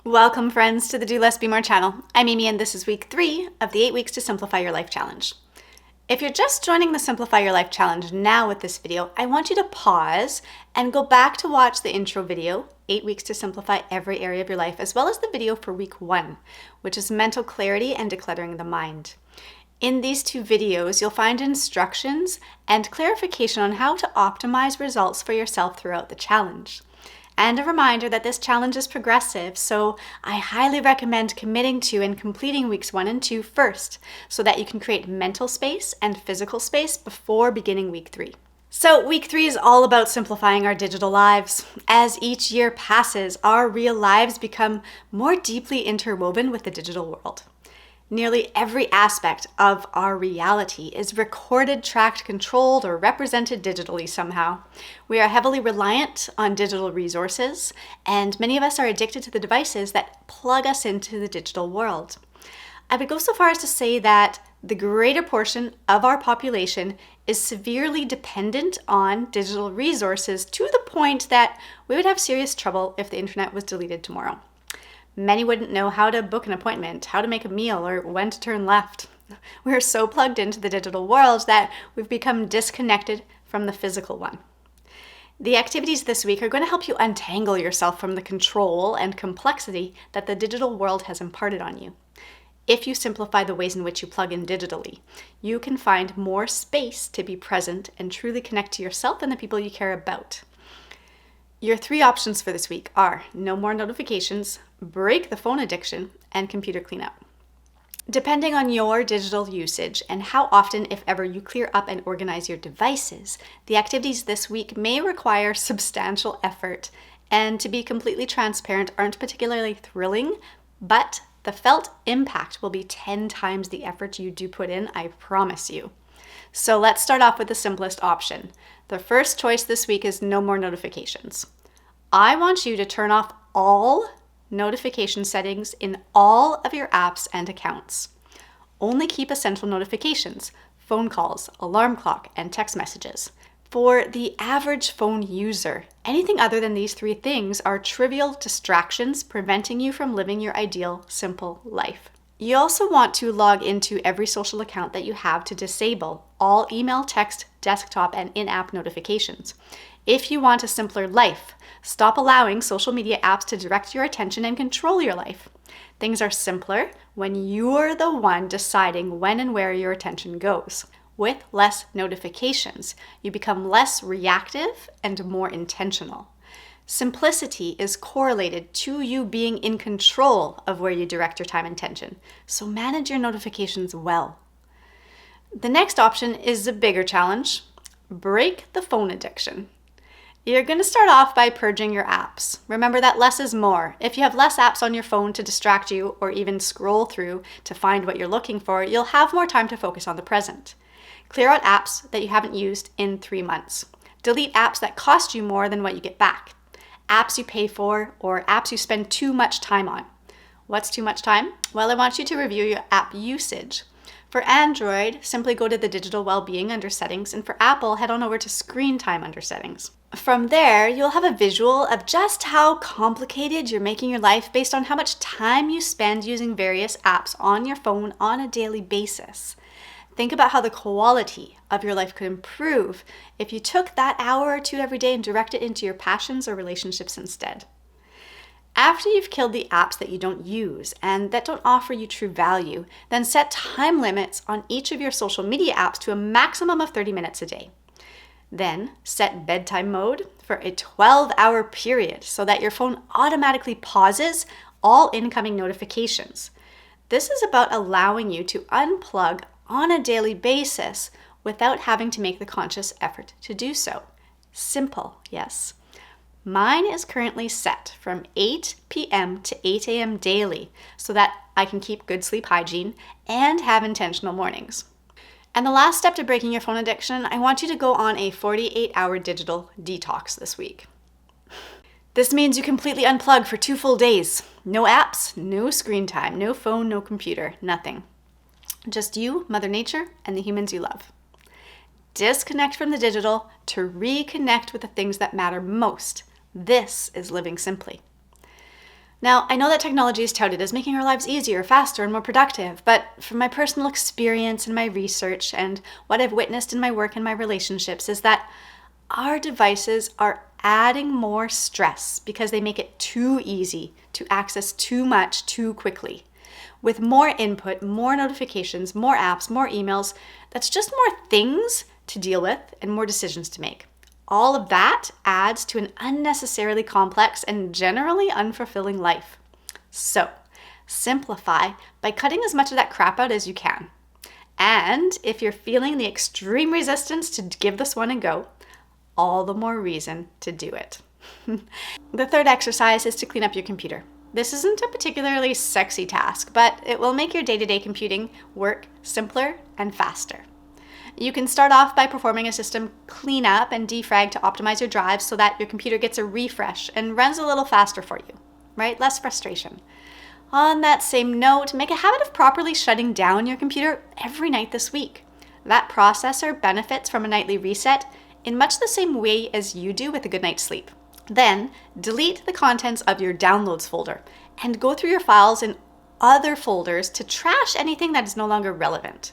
Welcome friends to the Do Less Be More channel. I'm Amy and this is week 3 of the 8 Weeks to Simplify Your Life Challenge. If you're just joining the Simplify Your Life Challenge now with this video, I want you to pause and go back to watch the intro video, 8 Weeks to Simplify Every Area of Your Life, as well as the video for week 1, which is Mental Clarity and Decluttering the Mind. In these two videos, you'll find instructions and clarification on how to optimize results for yourself throughout the challenge. And a reminder that this challenge is progressive, so I highly recommend committing to and completing weeks 1 and 2 first, so that you can create mental space and physical space before beginning week 3. So week 3 is all about simplifying our digital lives. As each year passes, our real lives become more deeply interwoven with the digital world. Nearly every aspect of our reality is recorded, tracked, controlled, or represented digitally somehow. We are heavily reliant on digital resources, and many of us are addicted to the devices that plug us into the digital world. I would go so far as to say that the greater portion of our population is severely dependent on digital resources to the point that we would have serious trouble if the internet was deleted tomorrow. Many wouldn't know how to book an appointment, how to make a meal, or when to turn left. We are so plugged into the digital world that we've become disconnected from the physical one. The activities this week are going to help you untangle yourself from the control and complexity that the digital world has imparted on you. If you simplify the ways in which you plug in digitally, you can find more space to be present and truly connect to yourself and the people you care about. Your 3 options for this week are no more notifications, break the phone addiction, and computer cleanup. Depending on your digital usage and how often, if ever, you clear up and organize your devices, the activities this week may require substantial effort and, to be completely transparent, aren't particularly thrilling, but the felt impact will be 10 times the effort you do put in, I promise you. So let's start off with the simplest option. The first choice this week is no more notifications. I want you to turn off all notification settings in all of your apps and accounts. Only keep essential notifications, phone calls, alarm clock, and text messages. For the average phone user, anything other than these 3 things are trivial distractions preventing you from living your ideal, simple life. You also want to log into every social account that you have to disable all email, text, desktop, and in-app notifications. If you want a simpler life, stop allowing social media apps to direct your attention and control your life. Things are simpler when you're the one deciding when and where your attention goes. With less notifications, you become less reactive and more intentional. Simplicity is correlated to you being in control of where you direct your time and attention, so manage your notifications well. The next option is a bigger challenge. Break the phone addiction. You're going to start off by purging your apps. Remember that less is more. If you have less apps on your phone to distract you or even scroll through to find what you're looking for, you'll have more time to focus on the present. Clear out apps that you haven't used in 3 months. Delete apps that cost you more than what you get back. Apps you pay for, or apps you spend too much time on. What's too much time? Well, I want you to review your app usage. For Android, simply go to the digital well-being under settings, and for Apple, head on over to screen time under settings. From there, you'll have a visual of just how complicated you're making your life based on how much time you spend using various apps on your phone on a daily basis. Think about how the quality of your life could improve if you took that hour or 2 every day and directed it into your passions or relationships instead. After you've killed the apps that you don't use and that don't offer you true value, then set time limits on each of your social media apps to a maximum of 30 minutes a day. Then set bedtime mode for a 12-hour period so that your phone automatically pauses all incoming notifications. This is about allowing you to unplug on a daily basis without having to make the conscious effort to do so. Simple, yes. Mine is currently set from 8 p.m. to 8 a.m. daily so that I can keep good sleep hygiene and have intentional mornings. And the last step to breaking your phone addiction, I want you to go on a 48-hour digital detox this week. This means you completely unplug for 2 full days. No apps, no screen time, no phone, no computer, nothing. Just you, Mother Nature, and the humans you love. Disconnect from the digital to reconnect with the things that matter most. This is living simply. Now, I know that technology is touted as making our lives easier, faster, and more productive, but from my personal experience and my research and what I've witnessed in my work and my relationships is that our devices are adding more stress because they make it too easy to access too much too quickly. With more input, more notifications, more apps, more emails, that's just more things to deal with and more decisions to make. All of that adds to an unnecessarily complex and generally unfulfilling life. So, simplify by cutting as much of that crap out as you can. And if you're feeling the extreme resistance to give this one a go, all the more reason to do it. The third exercise is to clean up your computer. This isn't a particularly sexy task, but it will make your day-to-day computing work simpler and faster. You can start off by performing a system cleanup and defrag to optimize your drives so that your computer gets a refresh and runs a little faster for you, right? Less frustration. On that same note, make a habit of properly shutting down your computer every night this week. That processor benefits from a nightly reset in much the same way as you do with a good night's sleep. Then, delete the contents of your downloads folder and go through your files in other folders to trash anything that is no longer relevant.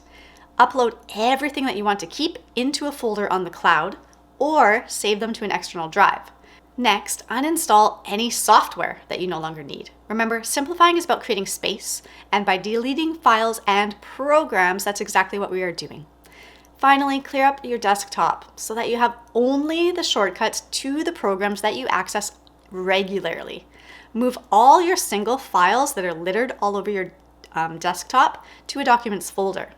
Upload everything that you want to keep into a folder on the cloud or save them to an external drive. Next, uninstall any software that you no longer need. Remember, simplifying is about creating space, and by deleting files and programs, that's exactly what we are doing. Finally, clear up your desktop so that you have only the shortcuts to the programs that you access regularly. Move all your single files that are littered all over your desktop to a documents folder.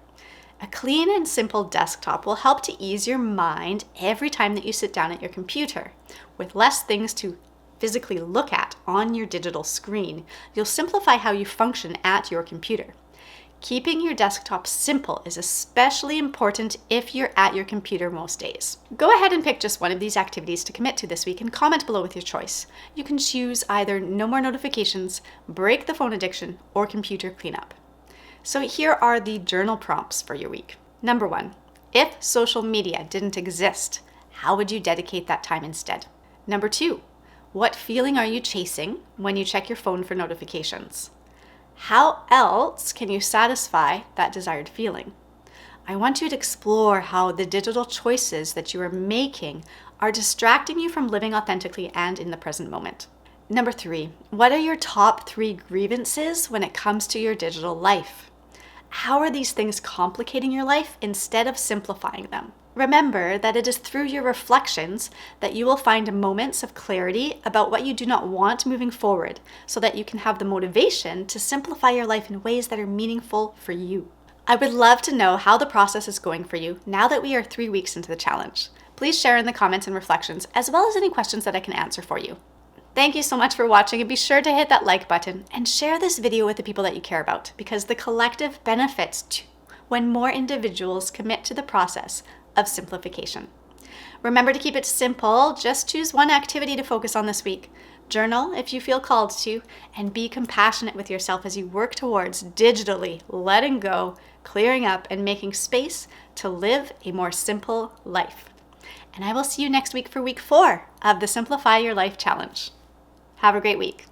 A clean and simple desktop will help to ease your mind every time that you sit down at your computer. With less things to physically look at on your digital screen, you'll simplify how you function at your computer. Keeping your desktop simple is especially important if you're at your computer most days. Go ahead and pick just one of these activities to commit to this week and comment below with your choice. You can choose either no more notifications, break the phone addiction, or computer cleanup. So here are the journal prompts for your week. Number 1, if social media didn't exist, how would you dedicate that time instead? Number 2, what feeling are you chasing when you check your phone for notifications? How else can you satisfy that desired feeling? I want you to explore how the digital choices that you are making are distracting you from living authentically and in the present moment. Number 3, what are your top 3 grievances when it comes to your digital life? How are these things complicating your life instead of simplifying them? Remember that it is through your reflections that you will find moments of clarity about what you do not want moving forward, so that you can have the motivation to simplify your life in ways that are meaningful for you. I would love to know how the process is going for you now that we are 3 weeks into the challenge. Please share in the comments and reflections, as well as any questions that I can answer for you. Thank you so much for watching, and be sure to hit that like button and share this video with the people that you care about, because the collective benefits when more individuals commit to the process of simplification. Remember to keep it simple. Just choose one activity to focus on this week. Journal if you feel called to, and be compassionate with yourself as you work towards digitally letting go, clearing up, and making space to live a more simple life. And I will see you next week for week 4 of the Simplify Your Life Challenge. Have a great week.